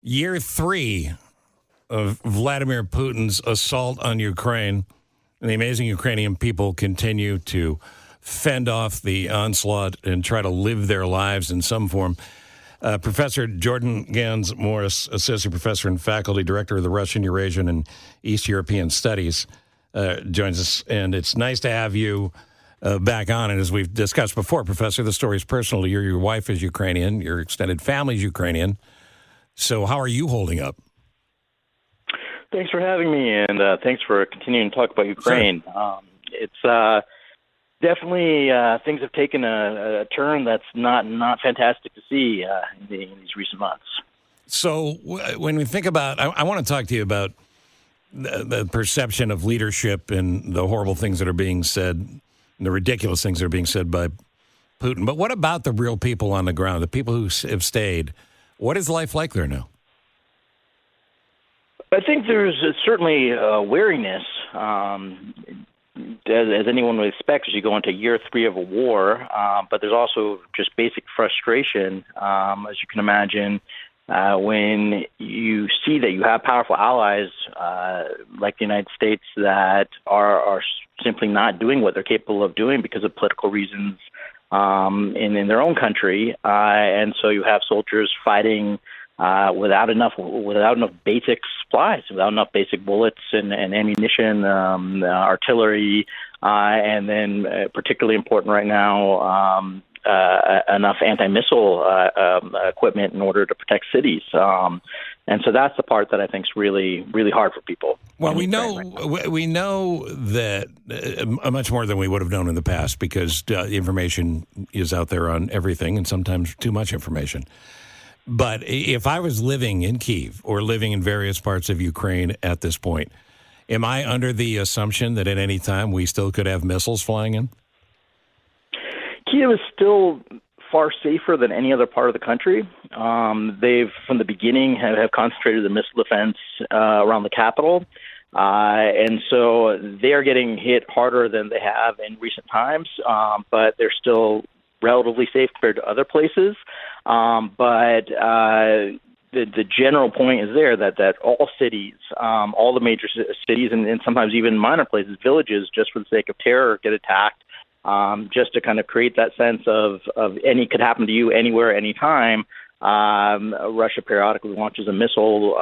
Year 3 of Vladimir Putin's assault on Ukraine, and the amazing Ukrainian people continue to fend off the onslaught and try to live their lives in some form. Professor Jordan Gans-Morse, Associate Professor and Faculty Director of the Russian, Eurasian, and East European Studies, joins us. And it's nice to have you back on. And as we've discussed before, Professor, the story is personal to you. Your wife is Ukrainian. Your extended family is Ukrainian. So how are you holding up? Thanks for having me, and thanks for continuing to talk about Ukraine. Sure. It's definitely things have taken a turn that's not fantastic to see in these recent months. So when we think about, I want to talk to you about the perception of leadership and the horrible things that are being said, and the ridiculous things that are being said by Putin. But what about the real people on the ground, the people who have stayed? What is life like there now? I think there's certainly wariness, as anyone would expect as you go into year 3 of a war, but there's also just basic frustration, as you can imagine, when you see that you have powerful allies like the United States that are simply not doing what they're capable of doing because of political reasons in their own country, and so you have soldiers fighting without enough basic supplies, without enough basic bullets and ammunition, artillery, and then particularly important right now, enough anti-missile equipment in order to protect cities. And so that's the part that I think is really, really hard for people. Well, we know that much more than we would have known in the past because information is out there on everything, and sometimes too much information. But if I was living in Kyiv or living in various parts of Ukraine at this point, am I under the assumption that at any time we still could have missiles flying in? Kyiv is still far safer than any other part of the country. They've, from the beginning, have concentrated the missile defense around the capital. And so they're getting hit harder than they have in recent times, but they're still relatively safe compared to other places. But the general point is there that all cities, all the major cities, and sometimes even minor places, villages, just for the sake of terror, get attacked, just to kind of create that sense of any could happen to you anywhere, anytime. Russia periodically launches a missile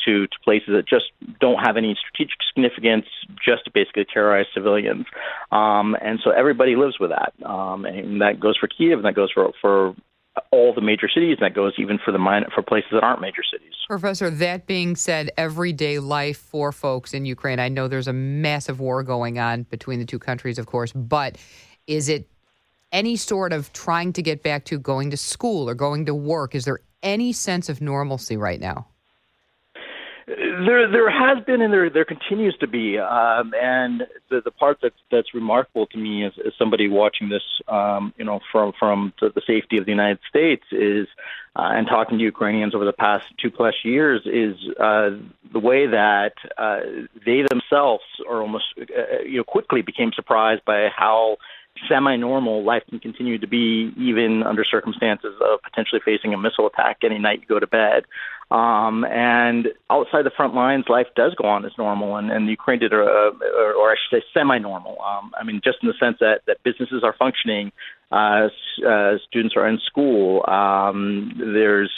to places that just don't have any strategic significance, just to basically terrorize civilians. And so everybody lives with that. And that goes for Kyiv, and that goes for all the major cities, and that goes even for places that aren't major cities. Professor, that being said, everyday life for folks in Ukraine, I know there's a massive war going on between the two countries, of course, but is it any sort of trying to get back to going to school or going to work? Is there any sense of normalcy right now? There has been, and there continues to be, and the part that's remarkable to me as somebody watching this, from the safety of the United States is, and talking to Ukrainians over the past 2+ years, is the way that they themselves are almost, quickly became surprised by how semi-normal life can continue to be, even under circumstances of potentially facing a missile attack any night you go to bed. And outside the front lines, life does go on as normal, and Ukraine did, or I should say, semi-normal. Just in the sense that businesses are functioning, students are in school. There's,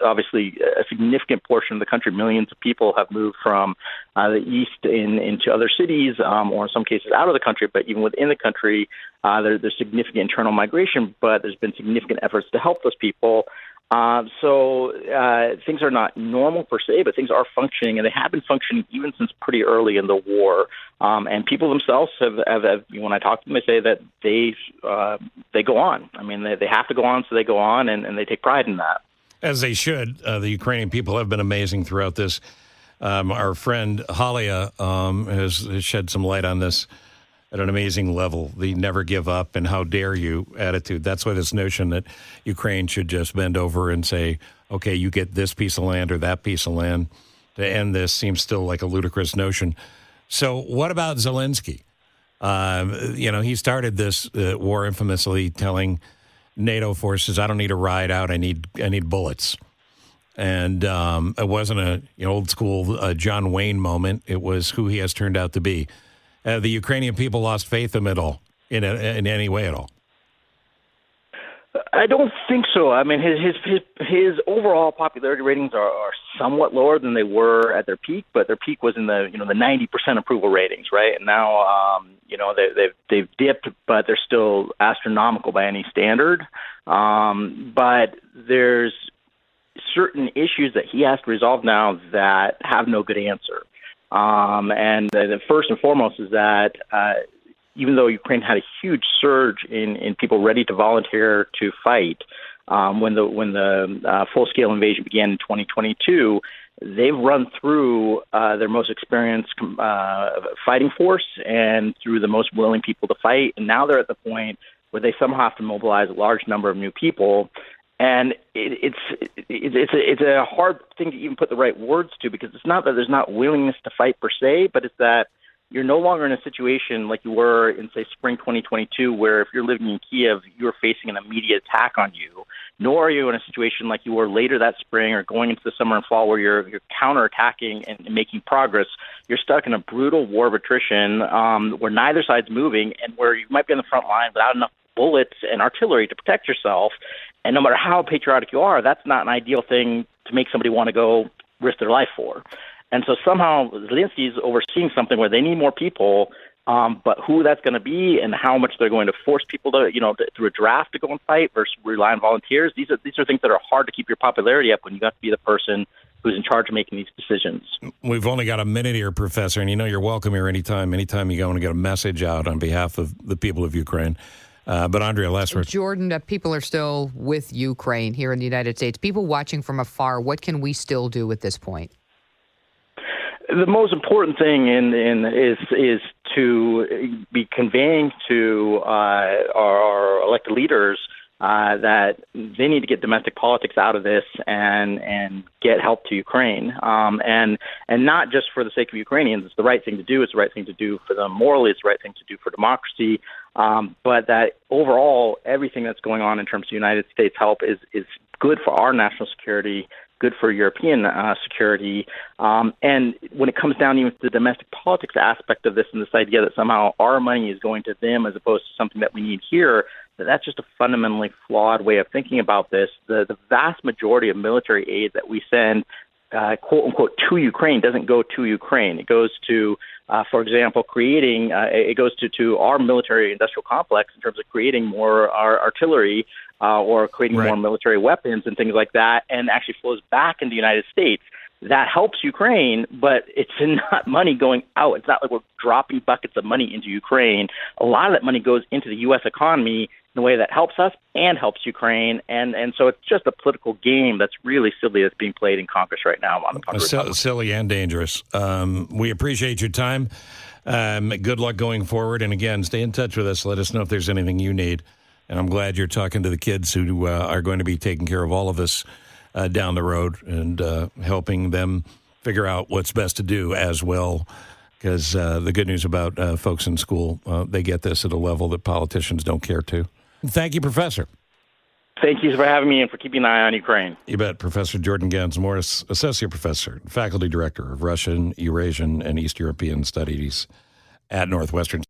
obviously a significant portion of the country, millions of people have moved from the east into other cities, or in some cases out of the country. But even within the country, there's significant internal migration, but there's been significant efforts to help those people. So things are not normal per se, but things are functioning, and they have been functioning even since pretty early in the war. And people themselves have when I talk to them, they say that they go on. They have to go on, so they go on, and they take pride in that. As they should. The Ukrainian people have been amazing throughout this. Our friend Halia has shed some light on this at an amazing level, the never give up and how dare you attitude. That's why this notion that Ukraine should just bend over and say, okay, you get this piece of land or that piece of land to end this seems still like a ludicrous notion. So what about Zelensky? He started this war infamously telling NATO forces, I don't need a ride out, I need bullets. And it wasn't a old school John Wayne moment. It was who he has turned out to be. The Ukrainian people lost faith in him at all, in any way at all. I don't think so. I mean, his overall popularity ratings are somewhat lower than they were at their peak, but their peak was in the the 90% approval ratings, right? And now they've dipped, but they're still astronomical by any standard. But there's certain issues that he has to resolve now that have no good answer. And the first and foremost is that even though Ukraine had a huge surge in people ready to volunteer to fight when the full-scale invasion began in 2022, they've run through their most experienced fighting force and through the most willing people to fight. And now they're at the point where they somehow have to mobilize a large number of new people. And it's a hard thing to even put the right words to, because it's not that there's not willingness to fight per se, but it's that you're no longer in a situation like you were in, say, spring 2022, where if you're living in Kiev, you're facing an immediate attack on you. Nor are you in a situation like you were later that spring or going into the summer and fall, where you're counterattacking and making progress. You're stuck in a brutal war of attrition where neither side's moving, and where you might be on the front line without enough bullets and artillery to protect yourself. And no matter how patriotic you are, that's not an ideal thing to make somebody want to go risk their life for. And so somehow Zelensky's overseeing something where they need more people, but who that's going to be and how much they're going to force people to, through a draft to go and fight versus rely on volunteers. These are things that are hard to keep your popularity up when you have to be the person who's in charge of making these decisions. We've only got a minute here, Professor, and you're welcome here anytime you go and get a message out on behalf of the people of Ukraine. But Andrea, last word. Jordan, people are still with Ukraine here in the United States. People watching from afar, what can we still do at this point? The most important thing is to be conveying to our elected leaders that they need to get domestic politics out of this and get help to Ukraine, and not just for the sake of Ukrainians. It's the right thing to do. It's the right thing to do for them morally. It's the right thing to do for democracy. But that overall, everything that's going on in terms of United States help is good for our national security, good for European security. And when it comes down even to the domestic politics aspect of this, and this idea that somehow our money is going to them as opposed to something that we need here, that's just a fundamentally flawed way of thinking about this. The vast majority of military aid that we send, quote unquote, to Ukraine doesn't go to Ukraine. It goes to, for example, creating, it goes to our military industrial complex in terms of creating more artillery or creating more military weapons and things like that, and actually flows back into the United States. That helps Ukraine, but it's not money going out. It's not like we're dropping buckets of money into Ukraine. A lot of that money goes into the U.S. economy in a way that helps us and helps Ukraine. And so it's just a political game that's really silly that's being played in Congress right now. Silly and dangerous. We appreciate your time. Good luck going forward. And again, stay in touch with us. Let us know if there's anything you need. And I'm glad you're talking to the kids who are going to be taking care of all of us down the road and helping them figure out what's best to do as well. Because the good news about folks in school, they get this at a level that politicians don't care to. Thank you, Professor. Thank you for having me and for keeping an eye on Ukraine. You bet. Professor Jordan Gans-Morse, Associate Professor, Faculty Director of Russian, Eurasian, and East European Studies at Northwestern.